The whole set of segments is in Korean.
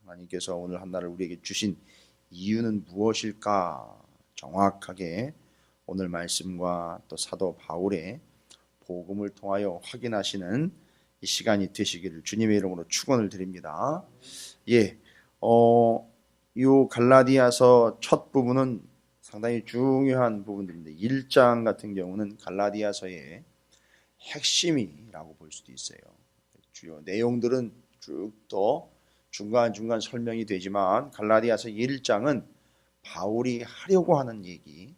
하나님께서 오늘 한날을 우리에게 주신 이유는 무엇일까? 정확하게 오늘 말씀과 또 사도 바울의 복음을 통하여 확인하시는 이 시간이 되시기를 주님의 이름으로 축원을 드립니다. 이 갈라디아서 첫 부분은 상당히 중요한 부분들인데 1장 같은 경우는 갈라디아서의 핵심이라고 볼 수도 있어요. 주요 내용들은 쭉 또 중간중간 설명이 되지만 갈라디아서 1장은 바울이 하려고 하는 얘기,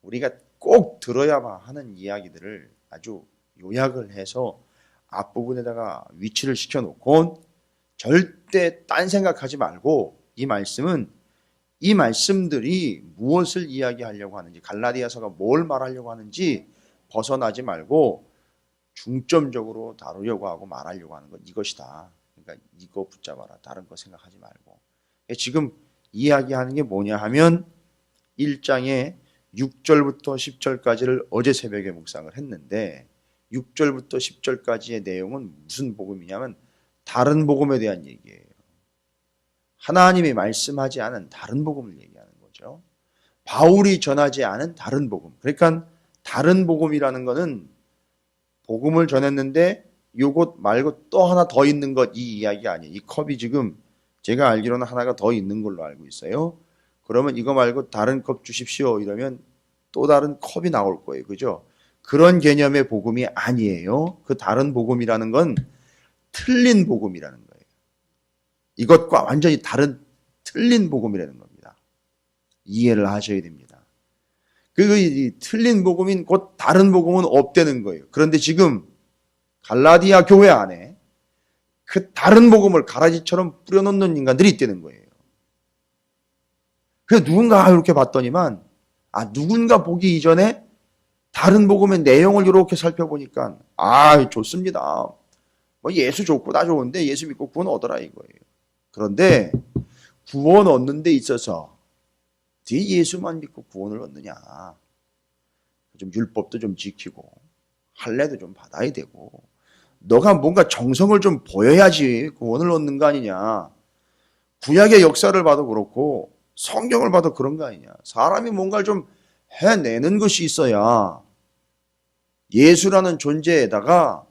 우리가 꼭 들어야만 하는 이야기들을 아주 요약을 해서 앞부분에다가 위치를 시켜놓고 절대 딴 생각하지 말고 이 말씀들이 무엇을 이야기하려고 하는지, 갈라디아서가 뭘 말하려고 하는지 벗어나지 말고 중점적으로 다루려고 하고 말하려고 하는 건 이것이다. 그러니까 이거 붙잡아라. 다른 거 생각하지 말고. 지금 이야기하는 게 뭐냐 하면 1장의 6절부터 10절까지를 어제 새벽에 묵상을 했는데 6절부터 10절까지의 내용은 무슨 복음이냐면 다른 복음에 대한 얘기예요. 하나님이 말씀하지 않은 다른 복음을 얘기하는 거죠. 바울이 전하지 않은 다른 복음. 그러니까 다른 복음이라는 거는 복음을 전했는데 요것 말고 또 하나 더 있는 것, 이 이야기 아니에요. 이 컵이 지금 제가 알기로는 하나가 더 있는 걸로 알고 있어요. 그러면 이거 말고 다른 컵 주십시오 이러면 또 다른 컵이 나올 거예요. 그죠? 그런 개념의 복음이 아니에요. 그 다른 복음이라는 건 틀린 복음이라는 거예요. 이것과 완전히 다른 틀린 복음이라는 겁니다. 이해를 하셔야 됩니다. 그 틀린 복음인 곧 다른 복음은 없다는 거예요. 그런데 지금 갈라디아 교회 안에 그 다른 복음을 가라지처럼 뿌려놓는 인간들이 있다는 거예요. 그래서 누군가 이렇게 봤더니만 누군가 보기 이전에 다른 복음의 내용을 이렇게 살펴보니까 좋습니다. 뭐 예수 좋고 나 좋은데 예수 믿고 구원 얻어라 이거예요. 그런데 구원 얻는 데 있어서 뒤에 예수만 믿고 구원을 얻느냐. 좀 율법도 좀 지키고 할례도 좀 받아야 되고 너가 뭔가 정성을 좀 보여야지 구원을 얻는 거 아니냐. 구약의 역사를 봐도 그렇고 성경을 봐도 그런 거 아니냐. 사람이 뭔가를 좀 해내는 것이 있어야 예수라는 존재에다가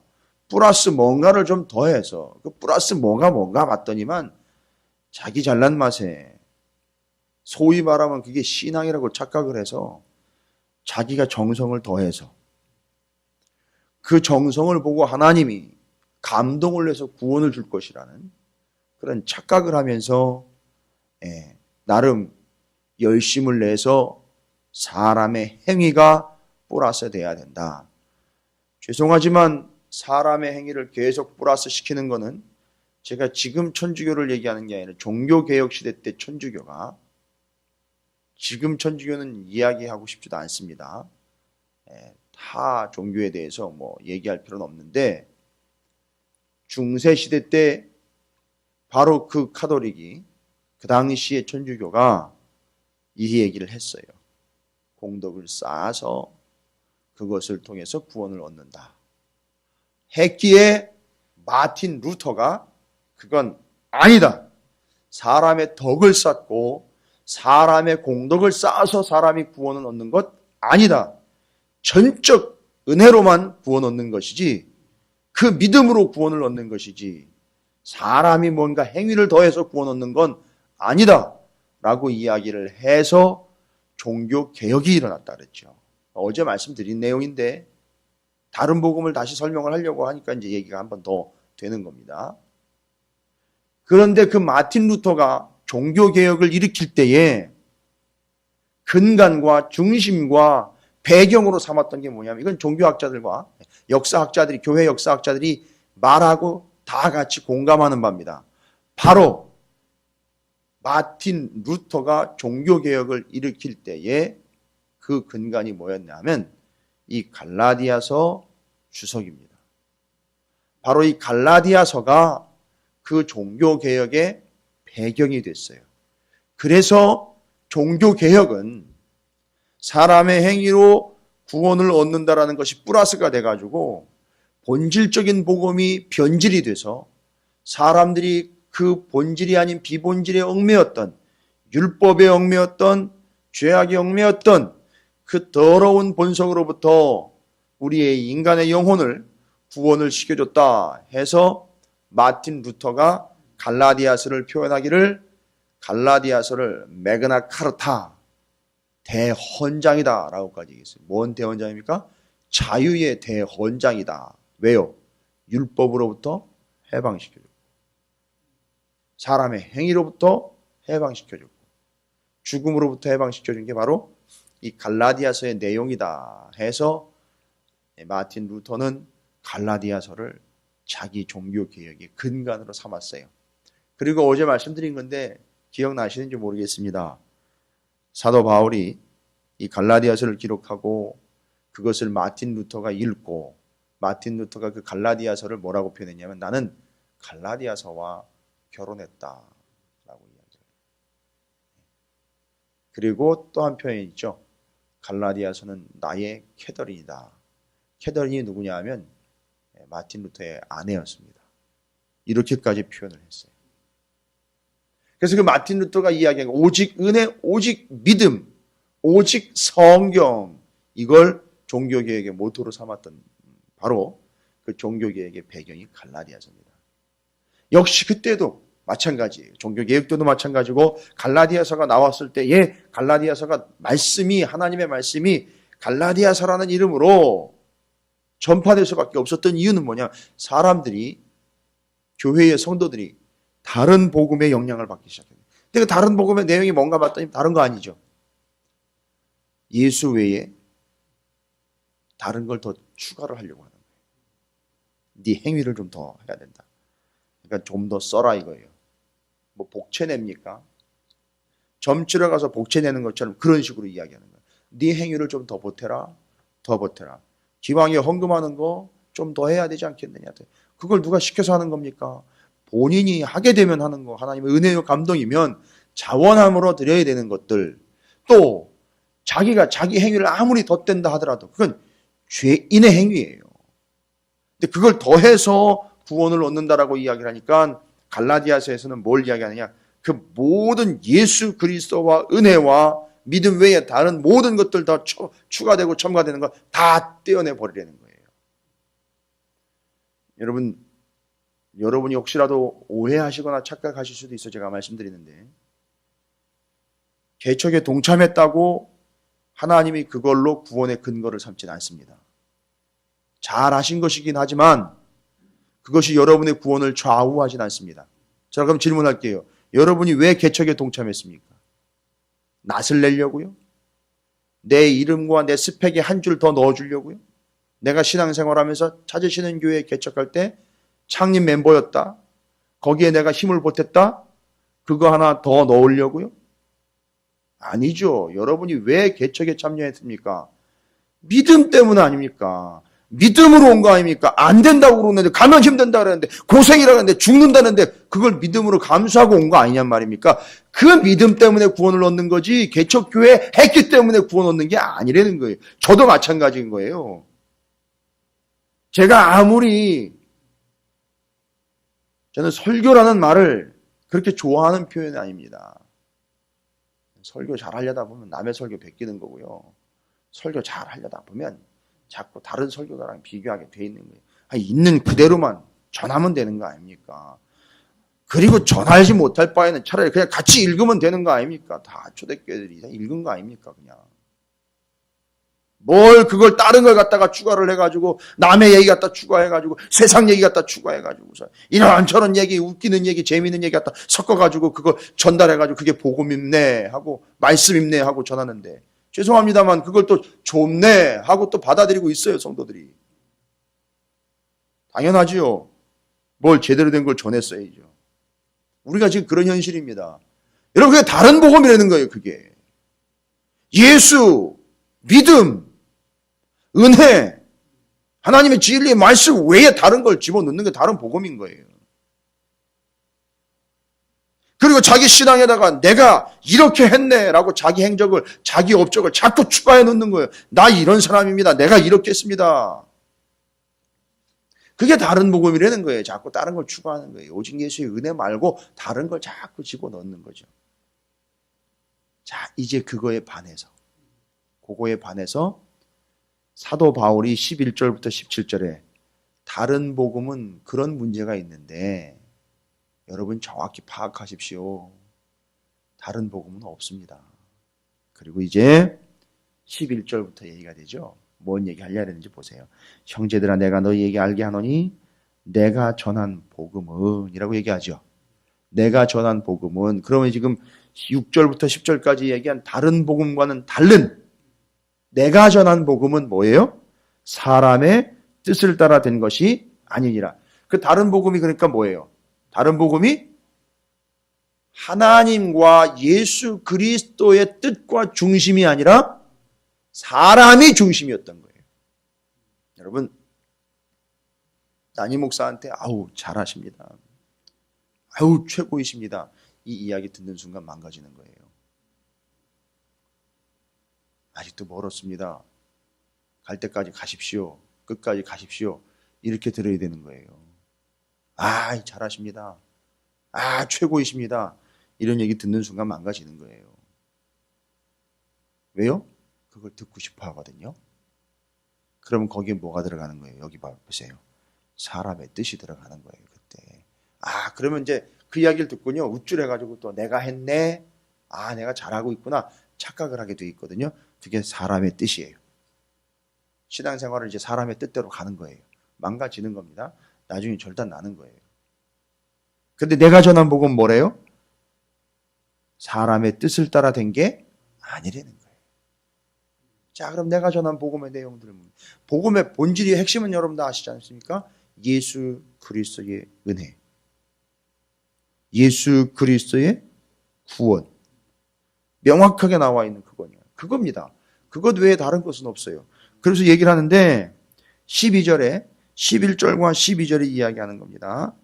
플러스 뭔가를 좀 더해서 그 플러스 뭔가 봤더니만 자기 잘난 맛에 소위 말하면 그게 신앙이라고 착각을 해서 자기가 정성을 더해서 그 정성을 보고 하나님이 감동을 내서 구원을 줄 것이라는 그런 착각을 하면서 나름 열심을 내서 사람의 행위가 플러스 돼야 된다. 죄송하지만 사람의 행위를 계속 플러스 시키는 것은 제가 지금 천주교를 얘기하는 게 아니라 종교개혁 시대 때 천주교가 지금 천주교는 이야기하고 싶지도 않습니다. 타 종교에 대해서 뭐 얘기할 필요는 없는데 중세 시대 때 바로 그 카톨릭이 그 당시에 천주교가 이 얘기를 했어요. 공덕을 쌓아서 그것을 통해서 구원을 얻는다. 했기에 마틴 루터가 그건 아니다. 사람의 덕을 쌓고 사람의 공덕을 쌓아서 사람이 구원을 얻는 것 아니다. 전적 은혜로만 구원 얻는 것이지 그 믿음으로 구원을 얻는 것이지 사람이 뭔가 행위를 더해서 구원 얻는 건 아니다 라고 이야기를 해서 종교개혁이 일어났다 그랬죠. 어제 말씀드린 내용인데 다른 복음을 다시 설명을 하려고 하니까 이제 얘기가 한 번 더 되는 겁니다. 그런데 그 마틴 루터가 종교개혁을 일으킬 때에 근간과 중심과 배경으로 삼았던 게 뭐냐면 이건 종교학자들과 역사학자들이 교회 역사학자들이 말하고 다 같이 공감하는 바입니다. 바로 마틴 루터가 종교개혁을 일으킬 때에 그 근간이 뭐였냐면 이 갈라디아서 주석입니다. 바로 이 갈라디아서가 그 종교개혁의 배경이 됐어요. 그래서 종교개혁은 사람의 행위로 구원을 얻는다라는 것이 플러스가 돼가지고 본질적인 복음이 변질이 돼서 사람들이 그 본질이 아닌 비본질에 얽매였던, 율법에 얽매였던, 죄악에 얽매였던 그 더러운 본성으로부터 우리의 인간의 영혼을 구원을 시켜줬다 해서 마틴 루터가 갈라디아서를 표현하기를 갈라디아서를 매그나 카르타, 대헌장이다 라고까지 얘기했어요. 뭔 대헌장입니까? 자유의 대헌장이다. 왜요? 율법으로부터 해방시켜줬고, 사람의 행위로부터 해방시켜줬고, 죽음으로부터 해방시켜준 게 바로 이 갈라디아서의 내용이다 해서 마틴 루터는 갈라디아서를 자기 종교개혁의 근간으로 삼았어요. 그리고 어제 말씀드린 건데 기억나시는지 모르겠습니다. 사도 바울이 이 갈라디아서를 기록하고 그것을 마틴 루터가 읽고 마틴 루터가 그 갈라디아서를 뭐라고 표현했냐면 나는 갈라디아서와 결혼했다라고 이야기해요. 그리고 또 한 표현이 있죠. 갈라디아서는 나의 캐더린이다. 캐더린이 누구냐 하면 마틴 루터의 아내였습니다. 이렇게까지 표현을 했어요. 그래서 그 마틴 루터가 이야기한 오직 은혜, 오직 믿음, 오직 성경, 이걸 종교개혁의 모토로 삼았던 바로 그 종교개혁의 배경이 갈라디아서입니다. 역시 그때도 마찬가지예요. 종교개혁 때도 마찬가지고 갈라디아서가 나왔을 때에 갈라디아서가 말씀이 하나님의 말씀이 갈라디아서라는 이름으로 전파될 수밖에 없었던 이유는 뭐냐? 사람들이 교회의 성도들이 다른 복음의 영향을 받기 시작해요. 근데 그 다른 복음의 내용이 뭔가 봤더니 다른 거 아니죠. 예수 외에 다른 걸 더 추가를 하려고 하는 거예요. 네 행위를 좀 더 해야 된다. 그러니까 좀 더 써라 이거예요. 뭐 복채 냅니까? 점치러 가서 복채 내는 것처럼 그런 식으로 이야기하는 거예요. 네 행위를 좀 더 보태라. 더 보태라. 기왕에 헌금하는 거 좀 더 해야 되지 않겠느냐. 그걸 누가 시켜서 하는 겁니까? 본인이 하게 되면 하는 거. 하나님의 은혜와 감동이면 자원함으로 드려야 되는 것들. 또 자기가 자기 행위를 아무리 덧댄다 하더라도 그건 죄인의 행위예요. 근데 그걸 더해서 구원을 얻는다라고 이야기를 하니까 갈라디아서에서는 뭘 이야기하느냐? 그 모든 예수 그리스도와 은혜와 믿음 외에 다른 모든 것들 다 추가되고 첨가되는 거 다 떼어내 버리려는 거예요. 여러분이 혹시라도 오해하시거나 착각하실 수도 있어 제가 말씀드리는데 개척에 동참했다고 하나님이 그걸로 구원의 근거를 삼지는 않습니다. 잘 하신 것이긴 하지만 그것이 여러분의 구원을 좌우하진 않습니다. 자, 그럼 질문할게요. 여러분이 왜 개척에 동참했습니까? 낯을 내려고요? 내 이름과 내 스펙에 한 줄 더 넣어주려고요? 내가 신앙생활하면서 찾으시는 교회에 개척할 때 창립 멤버였다? 거기에 내가 힘을 보탰다? 그거 하나 더 넣으려고요? 아니죠. 여러분이 왜 개척에 참여했습니까? 믿음 때문 아닙니까? 믿음으로 온 거 아닙니까? 안 된다고 그러는데 가면 힘든다 그러는데 고생이라고 하는데 죽는다는데 그걸 믿음으로 감수하고 온 거 아니냔 말입니까? 그 믿음 때문에 구원을 얻는 거지 개척교회 했기 때문에 구원 얻는 게 아니라는 거예요. 저도 마찬가지인 거예요. 제가 아무리 저는 설교라는 말을 그렇게 좋아하는 표현이 아닙니다. 설교 잘 하려다 보면 남의 설교 베끼는 거고요. 설교 잘 하려다 보면 자꾸 다른 설교가랑 비교하게 돼 있는 거예요. 있는 그대로만 전하면 되는 거 아닙니까? 그리고 전하지 못할 바에는 차라리 그냥 같이 읽으면 되는 거 아닙니까? 다 초대교회들이 읽은 거 아닙니까? 그냥. 뭘 그걸 다른 걸 갖다가 추가를 해가지고 남의 얘기 갖다 추가해가지고 세상 얘기 갖다 추가해가지고서 이런저런 얘기 웃기는 얘기 재미있는 얘기 갖다 섞어가지고 그거 전달해가지고 그게 복음입네 하고 말씀입네 하고 전하는데 죄송합니다만 그걸 또 좋네 하고 또 받아들이고 있어요 성도들이. 당연하지요. 뭘 제대로 된 걸 전했어야죠. 우리가 지금 그런 현실입니다. 여러분 그게 다른 복음이라는 거예요. 그게 예수, 믿음, 은혜, 하나님의 진리의 말씀 외에 다른 걸 집어넣는 게 다른 복음인 거예요. 그리고 자기 신앙에다가 내가 이렇게 했네라고 자기 행적을, 자기 업적을 자꾸 추가해 놓는 거예요. 나 이런 사람입니다. 내가 이렇게 했습니다. 그게 다른 복음이라는 거예요. 자꾸 다른 걸 추구하는 거예요. 오직 예수의 은혜 말고 다른 걸 자꾸 집어넣는 거죠. 자, 이제 그거에 반해서, 그거에 반해서 사도 바울이 11절부터 17절에 다른 복음은 그런 문제가 있는데 여러분 정확히 파악하십시오. 다른 복음은 없습니다. 그리고 이제 11절부터 얘기가 되죠. 뭔 얘기 하려고 했는지 보세요. 형제들아 내가 너희에게 알게 하노니 내가 전한 복음은 이라고 얘기하죠. 내가 전한 복음은 그러면 지금 6절부터 10절까지 얘기한 다른 복음과는 다른 내가 전한 복음은 뭐예요? 사람의 뜻을 따라 된 것이 아니니라. 그 다른 복음이 그러니까 뭐예요? 다른 복음이 하나님과 예수 그리스도의 뜻과 중심이 아니라 사람이 중심이었던 거예요. 여러분, 담임 목사한테 아우 잘하십니다. 아우 최고이십니다. 이 이야기 듣는 순간 망가지는 거예요. 아직도 멀었습니다. 갈 때까지 가십시오. 끝까지 가십시오. 이렇게 들어야 되는 거예요. 아 잘하십니다. 아 최고이십니다. 이런 얘기 듣는 순간 망가지는 거예요. 왜요? 그걸 듣고 싶어 하거든요. 그러면 거기에 뭐가 들어가는 거예요? 여기 보세요. 사람의 뜻이 들어가는 거예요. 그때. 아 그러면 이제 그 이야기를 듣군요. 우쭐해가지고 또 내가 했네. 아 내가 잘하고 있구나. 착각을 하게 돼 있거든요. 그게 사람의 뜻이에요. 신앙생활은 이제 사람의 뜻대로 가는 거예요. 망가지는 겁니다. 나중에 절단 나는 거예요. 근데 내가 전한 복음은 뭐래요? 사람의 뜻을 따라 된 게 아니라는 거예요. 자, 그럼 내가 전한 복음의 내용들은 복음의 본질이 핵심은 여러분 다 아시지 않습니까? 예수 그리스도의 은혜. 예수 그리스도의 구원. 명확하게 나와 있는 그겁니다. 그것 외에 다른 것은 없어요. 그래서 얘기를 하는데 12절에 11절과 12절이 이야기하는 겁니다.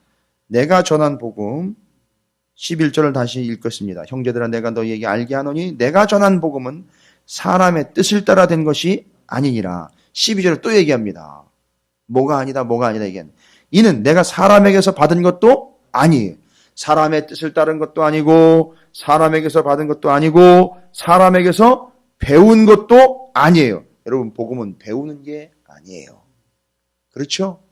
내가 전한 복음 11절을 다시 읽겠습니다. 형제들아 내가 너희에게 알게 하노니 내가 전한 복음은 사람의 뜻을 따라 된 것이 아니니라. 12절에 또 얘기합니다. 뭐가 아니다 얘기하는. 이는 내가 사람에게서 받은 것도 아니에요. 사람의 뜻을 따른 것도 아니고 사람에게서 받은 것도 아니고 사람에게서 배운 것도 아니에요. 여러분 복음은 배우는 게 아니에요. 그렇죠?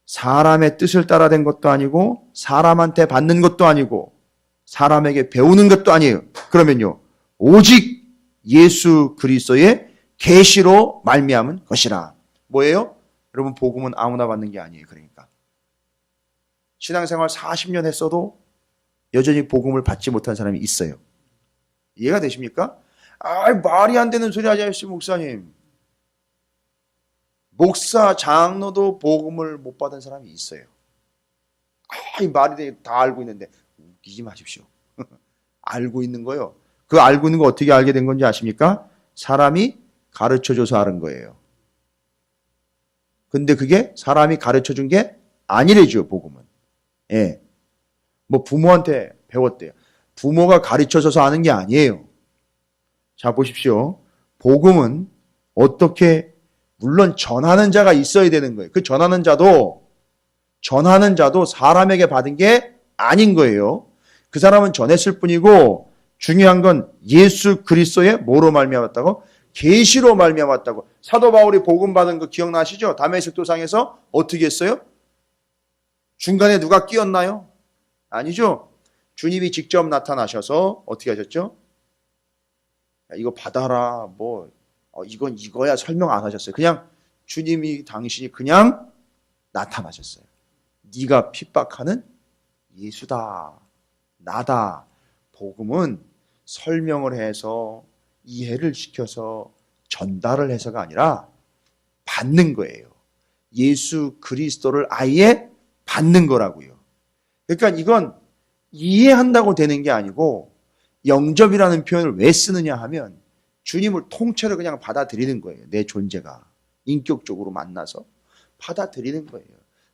사람의 뜻을 따라 된 것도 아니고 사람한테 받는 것도 아니고 사람에게 배우는 것도 아니에요. 그러면요. 오직 예수 그리스도의 계시로 말미암은 것이라. 뭐예요? 여러분 복음은 아무나 받는 게 아니에요. 그러니까 신앙생활 40년 했어도 여전히 복음을 받지 못한 사람이 있어요. 이해가 되십니까? 아, 말이 안 되는 소리 하지 마십시오, 목사님. 목사, 장로도 복음을 못 받은 사람이 있어요. 아, 이 말이 다 알고 있는데 웃기지 마십시오. 알고 있는 거요. 그 알고 있는 거 어떻게 알게 된 건지 아십니까? 사람이 가르쳐줘서 아는 거예요. 근데 그게 사람이 가르쳐준 게 아니래죠, 복음은. 예. 뭐 부모한테 배웠대요. 부모가 가르쳐줘서 아는 게 아니에요. 자, 보십시오. 복음은 어떻게, 물론 전하는 자가 있어야 되는 거예요. 그 전하는 자도 사람에게 받은 게 아닌 거예요. 그 사람은 전했을 뿐이고 중요한 건 예수 그리스도의 뭐로 말미암았다고? 계시로 말미암았다고. 사도 바울이 복음 받은 거 기억나시죠? 다메섹 도상에서 어떻게 했어요? 중간에 누가 끼었나요? 아니죠. 주님이 직접 나타나셔서 어떻게 하셨죠? 야, 이거 받아라. 뭐 이건 이거야 설명 안 하셨어요. 그냥 주님이 당신이 그냥 나타나셨어요. 네가 핍박하는 예수다. 나다. 복음은 설명을 해서 이해를 시켜서 전달을 해서가 아니라 받는 거예요. 예수 그리스도를 아예 받는 거라고요. 그러니까 이건 이해한다고 되는 게 아니고 영접이라는 표현을 왜 쓰느냐 하면 주님을 통째로 그냥 받아들이는 거예요. 내 존재가 인격적으로 만나서 받아들이는 거예요.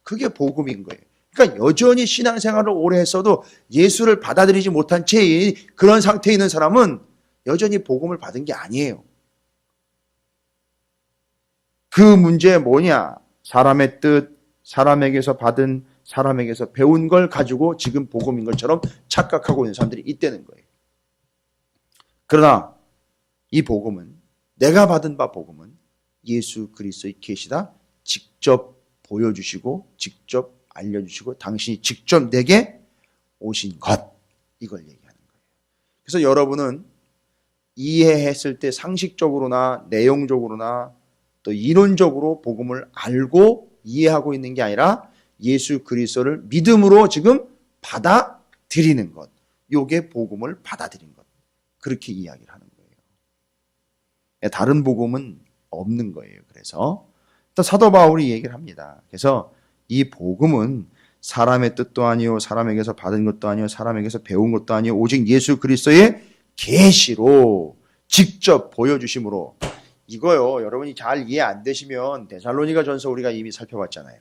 그게 복음인 거예요. 그러니까 여전히 신앙생활을 오래 했어도 예수를 받아들이지 못한 채 그런 상태에 있는 사람은 여전히 복음을 받은 게 아니에요. 그 문제 뭐냐? 사람의 뜻, 사람에게서 받은, 사람에게서 배운 걸 가지고 지금 복음인 것처럼 착각하고 있는 사람들이 있다는 거예요. 그러나 이 복음은, 내가 받은 바 복음은 예수 그리스도의 계시다 직접 보여주시고 직접 알려주시고 당신이 직접 내게 오신 것, 이걸 얘기하는 거예요. 그래서 여러분은 이해했을 때 상식적으로나 내용적으로나 또 이론적으로 복음을 알고 이해하고 있는 게 아니라 예수 그리스도를 믿음으로 지금 받아들이는 것, 요게 복음을 받아들인 것, 그렇게 이야기를 하는 거예요. 다른 복음은 없는 거예요. 그래서 또 사도 바울이 얘기를 합니다. 그래서 이 복음은 사람의 뜻도 아니요, 사람에게서 받은 것도 아니요, 사람에게서 배운 것도 아니요, 오직 예수 그리스도의 계시로 직접 보여주심으로. 이거요, 여러분이 잘 이해 안 되시면 데살로니가 전서 우리가 이미 살펴봤잖아요.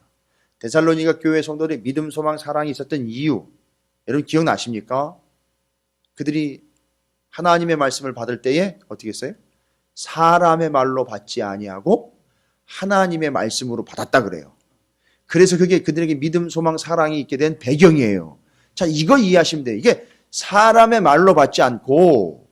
데살로니가 교회 성도들의 믿음, 소망, 사랑이 있었던 이유, 여러분 기억나십니까? 그들이 하나님의 말씀을 받을 때에 어떻게 했어요? 사람의 말로 받지 아니하고 하나님의 말씀으로 받았다 그래요. 그래서 그게 그들에게 믿음, 소망, 사랑이 있게 된 배경이에요. 자, 이거 이해하시면 돼요. 이게 사람의 말로 받지 않고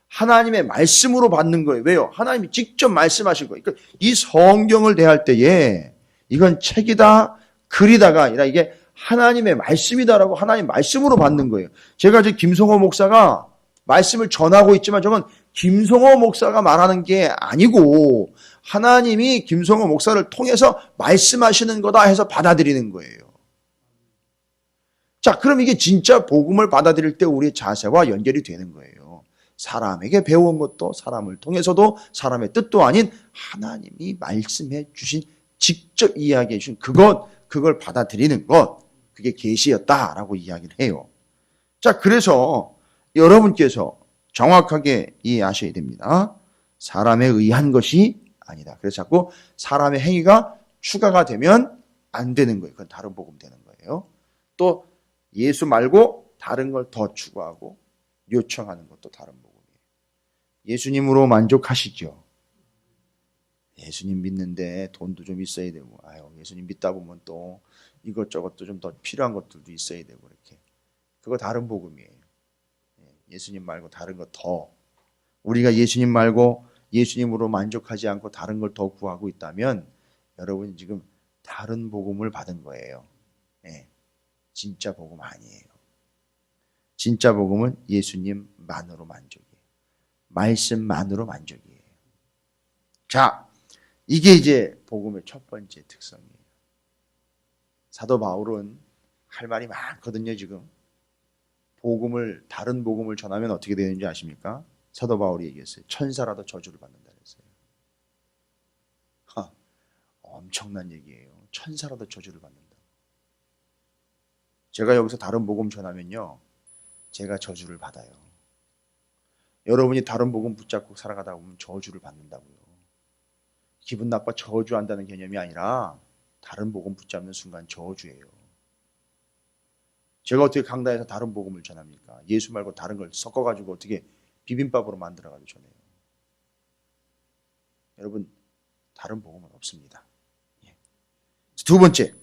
하나님의 말씀으로 받는 거예요. 왜요? 하나님이 직접 말씀하신 거예요. 그러니까 이 성경을 대할 때에 이건 책이다, 글이다가 아니라 이게 하나님의 말씀이다라고 하나님 말씀으로 받는 거예요. 제가 이제 김성호 목사가 말씀을 전하고 있지만 저건 김성호 목사가 말하는 게 아니고 하나님이 김성호 목사를 통해서 말씀하시는 거다 해서 받아들이는 거예요. 자, 그럼 이게 진짜 복음을 받아들일 때 우리의 자세와 연결이 되는 거예요. 사람에게 배운 것도 사람을 통해서도 사람의 뜻도 아닌 하나님이 말씀해 주신, 직접 이야기해 주신 그걸 받아들이는 것, 그게 계시였다라고 이야기를 해요. 자, 그래서 여러분께서 정확하게 이해하셔야 됩니다. 사람에 의한 것이 아니다. 그래서 자꾸 사람의 행위가 추가가 되면 안 되는 거예요. 그건 다른 복음 되는 거예요. 또 예수 말고 다른 걸 더 추구하고 요청하는 것도 다른 복음이에요. 예수님으로 만족하시죠? 예수님 믿는데 돈도 좀 있어야 되고, 예수님 믿다 보면 또 이것저것도 좀 더 필요한 것들도 있어야 되고, 이렇게. 그거 다른 복음이에요. 예수님 말고 다른 거 더. 우리가 예수님 말고 예수님으로 만족하지 않고 다른 걸 더 구하고 있다면 여러분 지금 다른 복음을 받은 거예요. 진짜 복음 아니에요. 진짜 복음은 예수님만으로 만족이에요. 말씀만으로 만족이에요. 자, 이게 이제 복음의 첫 번째 특성이에요. 사도 바울은 할 말이 많거든요, 지금. 다른 복음을 전하면 어떻게 되는지 아십니까? 사도 바울이 얘기했어요. 천사라도 저주를 받는다 그랬어요. 엄청난 얘기예요. 천사라도 저주를 받는다. 제가 여기서 다른 복음 전하면요, 제가 저주를 받아요. 여러분이 다른 복음 붙잡고 살아가다 보면 저주를 받는다고요. 기분 나빠 저주한다는 개념이 아니라 다른 복음 붙잡는 순간 저주예요. 제가 어떻게 강단에서 다른 복음을 전합니까? 예수 말고 다른 걸 섞어가지고 어떻게 비빔밥으로 만들어가지고 전해요. 여러분, 다른 복음은 없습니다. 두 번째,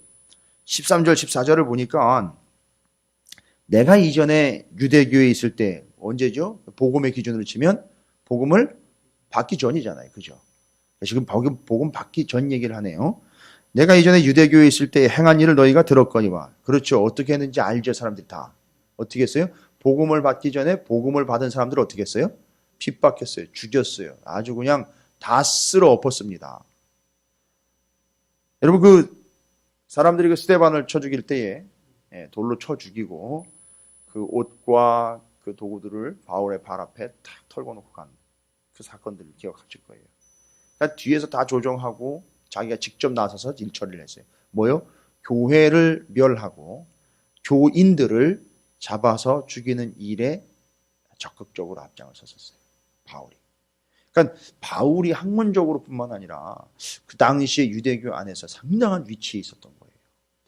13절, 14절을 보니까 내가 이전에 유대교에 있을 때 언제죠? 복음의 기준으로 치면 복음을 받기 전이잖아요. 그죠? 지금 복음 받기 전 얘기를 하네요. 내가 이전에 유대교에 있을 때 행한 일을 너희가 들었거니와. 그렇죠. 어떻게 했는지 알죠. 사람들이 다. 어떻게 했어요? 복음을 받기 전에 복음을 받은 사람들을 어떻게 했어요? 핍박했어요. 죽였어요. 아주 그냥 다 쓸어 엎었습니다. 여러분, 그 사람들이 그 스데반을 쳐 죽일 때에 돌로 쳐 죽이고 그 옷과 그 도구들을 바울의 발 앞에 탁 털고 놓고 간 그 사건들을 기억하실 거예요. 그러니까 뒤에서 다 조정하고 자기가 직접 나서서 일처리를 했어요. 뭐요? 교회를 멸하고 교인들을 잡아서 죽이는 일에 적극적으로 앞장을 섰었어요. 바울이. 그러니까 바울이 학문적으로 뿐만 아니라 그 당시에 유대교 안에서 상당한 위치에 있었던 거예요.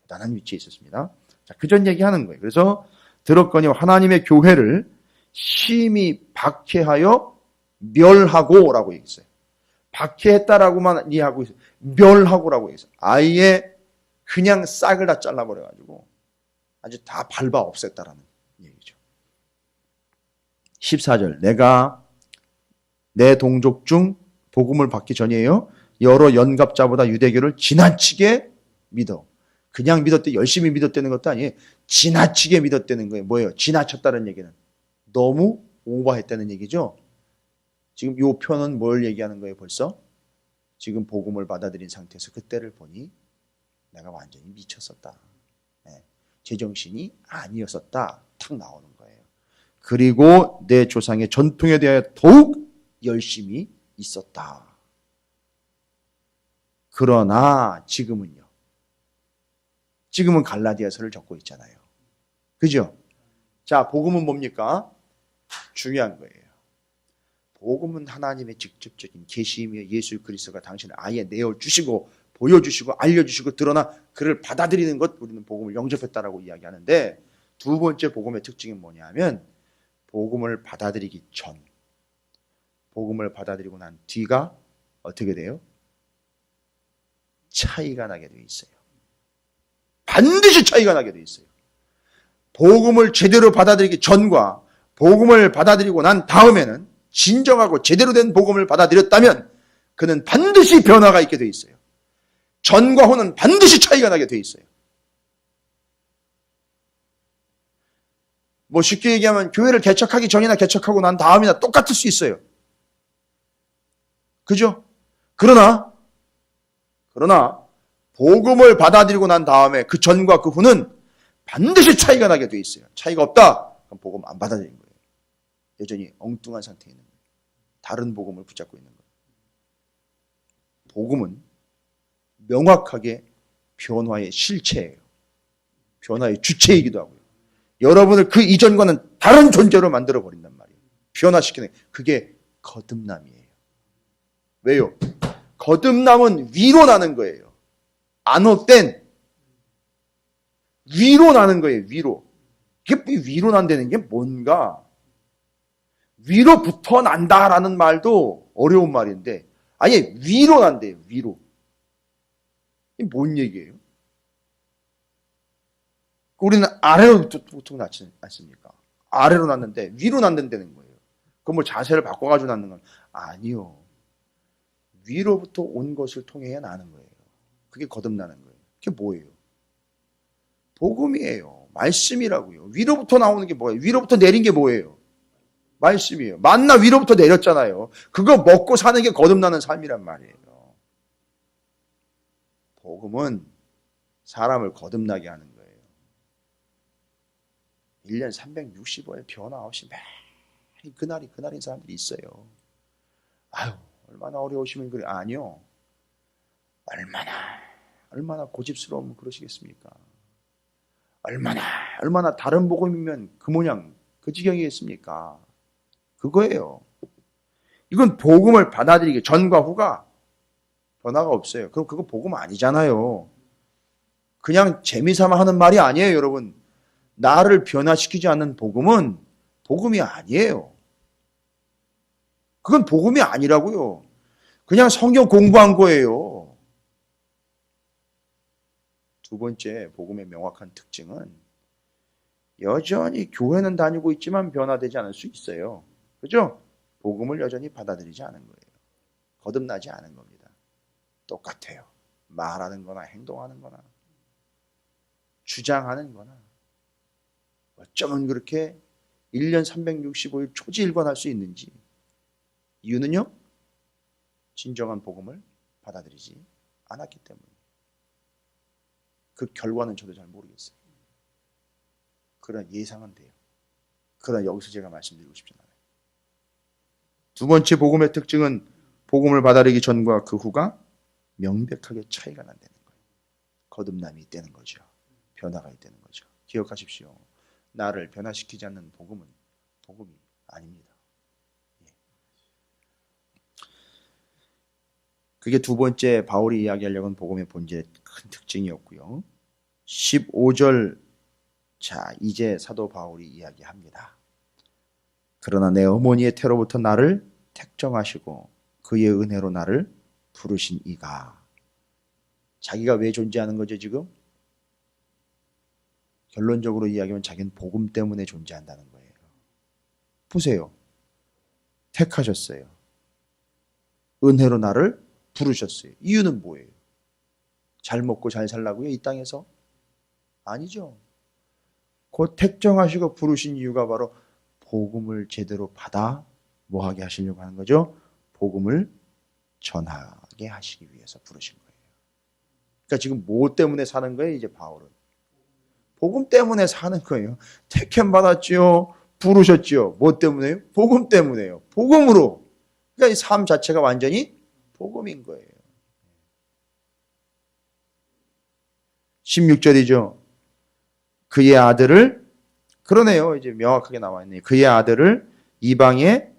대단한 위치에 있었습니다. 자, 그 전 얘기하는 거예요. 그래서 들었거니와 하나님의 교회를 심히 박해하여 멸하고라고 얘기했어요. 박해했다라고만 이해하고 있어요. 멸하고라고 얘기했어요. 아예 그냥 싹을 다 잘라버려가지고 아주 다 밟아 없앴다라는 얘기죠. 14절 내가 내 동족 중 복음을 받기 전이에요. 여러 연갑자보다 유대교를 지나치게 믿어. 그냥 믿었대, 열심히 믿었다는 것도 아니에요. 지나치게 믿었다는 거예요. 뭐예요? 지나쳤다는 얘기는 너무 오버했다는 얘기죠. 지금 이 표현은 뭘 얘기하는 거예요? 벌써 지금 복음을 받아들인 상태에서 그때를 보니 내가 완전히 미쳤었다. 네. 제정신이 아니었었다. 탁 나오는 거예요. 그리고 내 조상의 전통에 대하여 더욱 열심히 있었다. 그러나 지금은요. 지금은 갈라디아서를 적고 있잖아요. 그죠? 자, 복음은 뭡니까? 중요한 거예요. 복음은 하나님의 직접적인 계시이며 예수 그리스도가 당신을 아예 내어주시고 보여주시고 알려주시고 드러나 그를 받아들이는 것, 우리는 복음을 영접했다라고 이야기하는데, 두 번째 복음의 특징은 뭐냐면 복음을 받아들이기 전, 복음을 받아들이고 난 뒤가 어떻게 돼요? 차이가 나게 돼 있어요. 반드시 차이가 나게 돼 있어요. 복음을 제대로 받아들이기 전과 복음을 받아들이고 난 다음에는, 진정하고 제대로 된 복음을 받아들였다면 그는 반드시 변화가 있게 돼 있어요. 전과 후는 반드시 차이가 나게 돼 있어요. 뭐 쉽게 얘기하면 교회를 개척하기 전이나 개척하고 난 다음이나 똑같을 수 있어요. 그죠? 그러나 복음을 받아들이고 난 다음에 그 전과 그 후는 반드시 차이가 나게 돼 있어요. 차이가 없다? 그럼 복음 안 받아들인 거예요. 여전히 엉뚱한 상태에 있는 거예요. 다른 복음을 붙잡고 있는 거예요. 복음은 명확하게 변화의 실체예요. 변화의 주체이기도 하고요. 여러분을 그 이전과는 다른 존재로 만들어버린단 말이에요. 변화시키는, 그게 거듭남이에요. 왜요? 거듭남은 위로 나는 거예요. 안 헛된 위로 나는 거예요. 위로. 이게 위로 난다는 게 뭔가? 위로부터 난다라는 말도 어려운 말인데 아예 위로 난대요. 위로. 이게 뭔 얘기예요? 우리는 아래로 보통 낳지 않습니까? 아래로 낳는데 위로 낳는다는 거예요. 그럼 뭐 자세를 바꿔가지고 낳는 건 아니요. 위로부터 온 것을 통해야 나는 거예요. 그게 거듭나는 거예요. 그게 뭐예요? 복음이에요. 말씀이라고요. 위로부터 나오는 게 뭐예요? 위로부터 내린 게 뭐예요? 말씀이에요. 만나 위로부터 내렸잖아요. 그거 먹고 사는 게 거듭나는 삶이란 말이에요. 복음은 사람을 거듭나게 하는 거예요. 1년 365일 변화 없이 매일 그날인 사람들이 있어요. 아유, 얼마나 어려우시면 그래. 아니요. 얼마나 고집스러우면 그러시겠습니까? 얼마나 다른 복음이면 그 모양, 그 지경이겠습니까? 그거예요. 이건 복음을 받아들이기 전과 후가 변화가 없어요. 그럼 그거 복음 아니잖아요. 그냥 재미삼아 하는 말이 아니에요, 여러분. 나를 변화시키지 않는 복음은 복음이 아니에요. 그건 복음이 아니라고요. 그냥 성경 공부한 거예요. 두 번째 복음의 명확한 특징은 여전히 교회는 다니고 있지만 변화되지 않을 수 있어요. 그죠? 복음을 여전히 받아들이지 않은 거예요. 거듭나지 않은 겁니다. 똑같아요. 말하는 거나 행동하는 거나 주장하는 거나 어쩌면 그렇게 1년 365일 초지일관할 수 있는지. 이유는요? 진정한 복음을 받아들이지 않았기 때문에. 그 결과는 저도 잘 모르겠어요. 그런 예상은 돼요. 그러나 여기서 제가 말씀드리고 싶진 않아요. 두 번째 복음의 특징은 복음을 받아들이기 전과 그 후가 명백하게 차이가 난다는 거예요. 거듭남이 있다는 거죠. 변화가 있다는 거죠. 기억하십시오. 나를 변화시키지 않는 복음은 복음이 아닙니다. 그게 두 번째 바울이 이야기하려고 하는 복음의 본질의 큰 특징이었고요. 15절, 자 이제 사도 바울이 이야기합니다. 그러나 내 어머니의 태로부터 나를 택정하시고 그의 은혜로 나를 부르신 이가. 자기가 왜 존재하는 거죠 지금? 결론적으로 이야기하면 자기는 복음 때문에 존재한다는 거예요. 보세요. 택하셨어요. 은혜로 나를 부르셨어요. 이유는 뭐예요? 잘 먹고 잘 살라고요? 이 땅에서? 아니죠. 곧 택정하시고 부르신 이유가 바로 복음을 제대로 받아 뭐하게 하시려고 하는 거죠? 복음을 전하게 하시기 위해서 부르신 거예요. 그러니까 지금 뭐 때문에 사는 거예요? 이제 바울은 복음 때문에 사는 거예요. 택함 받았지요. 부르셨지요. 뭐 때문에요? 복음 때문에요. 복음으로. 그러니까 이 삶 자체가 완전히 복음인 거예요. 16절이죠. 그의 아들을, 그러네요. 이제 명확하게 나와 있네요. 그의 아들을 이방에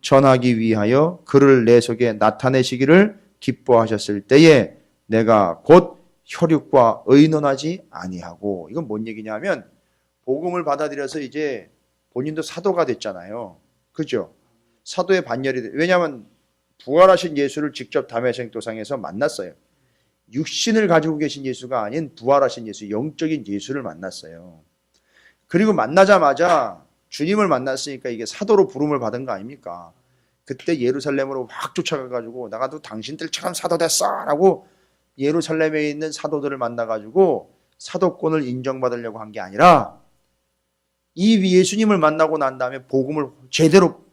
전하기 위하여 그를 내 속에 나타내시기를 기뻐하셨을 때에 내가 곧 혈육과 의논하지 아니하고, 이건 뭔 얘기냐면 복음을 받아들여서 이제 본인도 사도가 됐잖아요. 그죠? 사도의 반열이 돼. 왜냐하면 부활하신 예수를 직접 담에색도상에서 만났어요. 육신을 가지고 계신 예수가 아닌 부활하신 예수, 영적인 예수를 만났어요. 그리고 만나자마자 주님을 만났으니까 이게 사도로 부름을 받은 거 아닙니까? 그때 예루살렘으로 확 쫓아가가지고 나도 당신들처럼 사도 됐어! 라고 예루살렘에 있는 사도들을 만나가지고 사도권을 인정받으려고 한 게 아니라 이 예수님을 만나고 난 다음에 복음을 제대로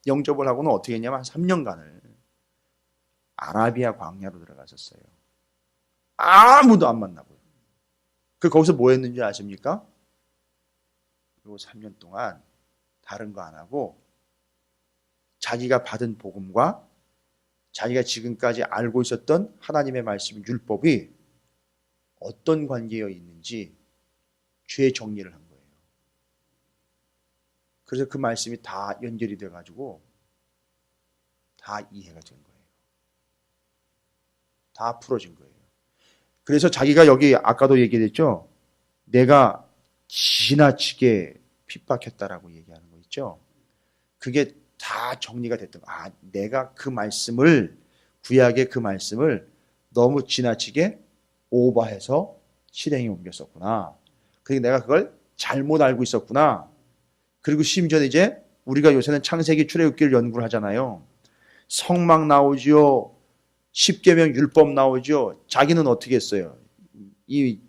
영접을 하고는 어떻게 했냐면 한 3년간을 아라비아 광야로 들어갔었어요. 아무도 안 만나고요. 거기서 뭐 했는지 아십니까? 그리고 3년 동안 다른 거 안 하고 자기가 받은 복음과 자기가 지금까지 알고 있었던 하나님의 말씀, 율법이 어떤 관계에 있는지 죄 정리를 한 거예요. 그래서 그 말씀이 다 연결이 돼가지고 다 이해가 된 거예요. 다 풀어진 거예요. 그래서 자기가 여기 아까도 얘기했죠. 내가 지나치게 핍박했다라고 얘기하는 거 있죠. 그게 다 정리가 됐던 거. 아, 내가 그 말씀을, 구약의 그 말씀을 너무 지나치게 오버해서 실행에 옮겼었구나. 그리고 내가 그걸 잘못 알고 있었구나. 그리고 심지어 이제 우리가 요새는 창세기 출애굽기를 연구를 하잖아요. 성막 나오지요. 십계명 율법 나오죠. 자기는 어떻게 했어요? 이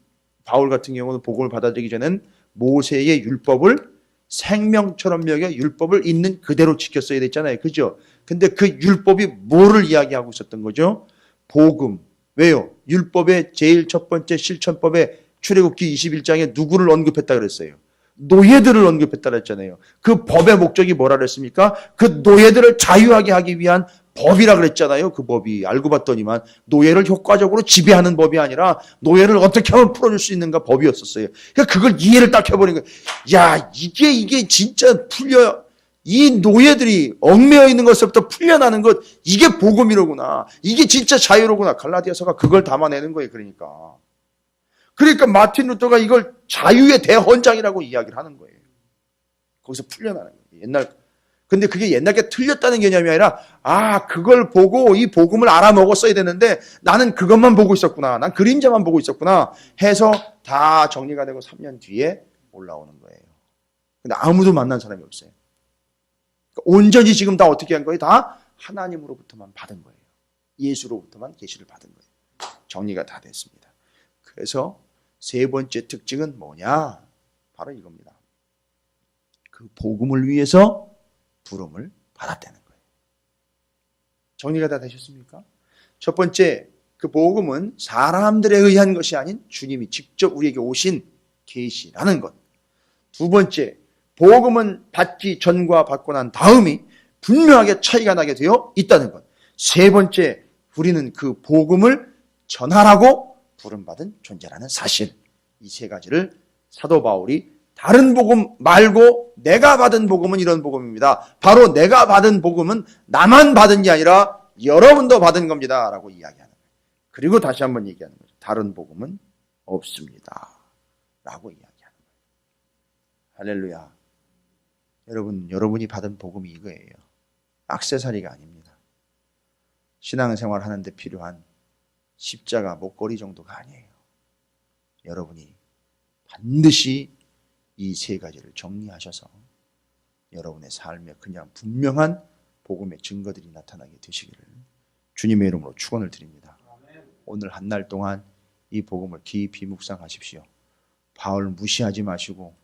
바울 같은 경우는 복음을 받아들이기 전엔 모세의 율법을 생명처럼 여겨 율법을 있는 그대로 지켰어야 됐잖아요. 그죠? 근데 그 율법이 뭐를 이야기하고 있었던 거죠? 복음. 왜요? 율법의 제일 첫 번째 실천법에 출애굽기 21장에 누구를 언급했다 그랬어요? 노예들을 언급했다 그랬잖아요. 그 법의 목적이 뭐라 그랬습니까? 그 노예들을 자유하게 하기 위한 법이라 그랬잖아요. 그 법이 알고 봤더니만 노예를 효과적으로 지배하는 법이 아니라 노예를 어떻게 하면 풀어줄 수 있는가 법이었었어요. 그러니까 그걸 이해를 딱 해버린 거예요. 야, 이게 진짜 풀려. 이 노예들이 얽매여 있는 것부터 풀려나는 것, 이게 복음이로구나. 이게 진짜 자유로구나. 갈라디아서가 그걸 담아내는 거예요. 그러니까 마틴 루터가 이걸 자유의 대헌장이라고 이야기를 하는 거예요. 거기서 풀려나는 거예요. 근데 그게 옛날 게 틀렸다는 개념이 아니라, 아, 그걸 보고 이 복음을 알아먹었어야 되는데 나는 그것만 보고 있었구나. 난 그림자만 보고 있었구나. 해서 다 정리가 되고 3년 뒤에 올라오는 거예요. 근데 아무도 만난 사람이 없어요. 그러니까 온전히 지금 다 어떻게 한 거예요? 다 하나님으로부터만 받은 거예요. 예수로부터만 계시를 받은 거예요. 정리가 다 됐습니다. 그래서 세 번째 특징은 뭐냐? 바로 이겁니다. 그 복음을 위해서 부름을 받았다는 거예요. 정리가 다 되셨습니까? 첫 번째, 그 복음은 사람들에 의한 것이 아닌 주님이 직접 우리에게 오신 계시라는 것. 두 번째, 복음은 받기 전과 받고 난 다음이 분명하게 차이가 나게 되어 있다는 것. 세 번째, 우리는 그 복음을 전하라고 부름받은 존재라는 사실. 이 세 가지를 사도 바울이 다른 복음 말고 내가 받은 복음은 이런 복음입니다. 바로 내가 받은 복음은 나만 받은 게 아니라 여러분도 받은 겁니다. 라고 이야기하는 거예요. 그리고 다시 한번 얘기하는 거죠. 다른 복음은 없습니다. 라고 이야기하는 거예요. 할렐루야. 여러분이 받은 복음이 이거예요. 액세서리가 아닙니다. 신앙생활 하는데 필요한 십자가 목걸이 정도가 아니에요. 여러분이 반드시 이 세 가지를 정리하셔서 여러분의 삶에 그냥 분명한 복음의 증거들이 나타나게 되시기를 주님의 이름으로 축원을 드립니다. 오늘 한 날 동안 이 복음을 깊이 묵상하십시오. 바울 무시하지 마시고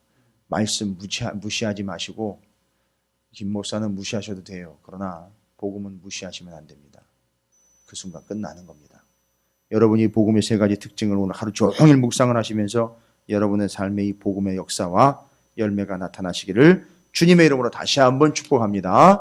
말씀 무시하지 마시고 김 목사는 무시하셔도 돼요. 그러나 복음은 무시하시면 안 됩니다. 그 순간 끝나는 겁니다. 여러분이 복음의 세 가지 특징을 오늘 하루 종일 묵상을 하시면서 여러분의 삶의 이 복음의 역사와 열매가 나타나시기를 주님의 이름으로 다시 한번 축복합니다.